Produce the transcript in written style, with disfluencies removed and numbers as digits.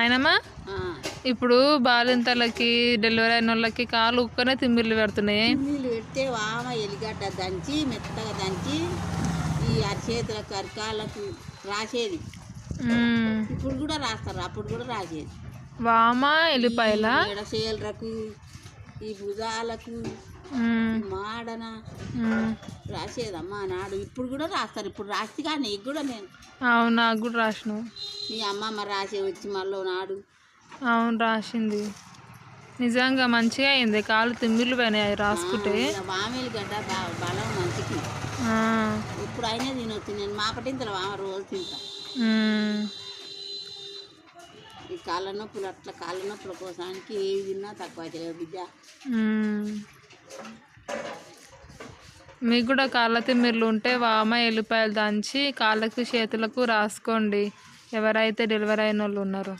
నాయనమ్మా ఆ, ఇప్పుడు బాలింతలకి డెలివరీ అయిన వాళ్ళకి కాలు ఉక్కనే తిమ్మిర్లు పెడుతున్నాయి. నీళ్ళు పెడితే వామ ఎలిగడ్డ దంచి మెత్తగా దంచి ఈ అరిచేతులకు అరికాళ్ళకు రాసేది. మ్మ్. ఇప్పుడు కూడా రాస్తారు, అప్పుడు కూడా రాసేది. వామ ఎల్లిపాయల ఎడసేలకు, ఈ భుజాలకు, మ్మ్. ఈ మాడన మ్మ్. రాసేదమ్మా నాడు. ఇప్పుడు కూడా రాస్తారు. ఇప్పుడు రాస్తే కానీ నీకు కూడా నేను అవును నాకు కూడా రాసినావు. మీ అమ్మమ్మ రాసే వచ్చి మళ్ళీ నాడు అవును రాసింది. నిజంగా మంచిగా అయింది, కాలు తిమ్మిర్లు పోయినాయి రాసుకుంటే. వామేలు గడ్డ బలం మంచికి. ఆ. ఇప్పుడు అయినా తినొచ్చు. నేను మా పట్టింతలో వామ రోజు తింటా. మ్మ్. ఈ కాళ్ళ నొప్పులు అట్లా కాళ్ళ నొప్పుల కోసానికి ఏది తిన్నా తక్కువ అవుతలేదు బిడ్డ. మ్మ్. మీకు కూడా కాళ్ళ తిమ్మిర్లు ఉంటే వామ ఎల్లిపాయలు దంచి కాళ్ళకు చేతులకు రాసుకోండి, ఎవరైతే డెలివరీ అయిన వాళ్ళు ఉన్నారో.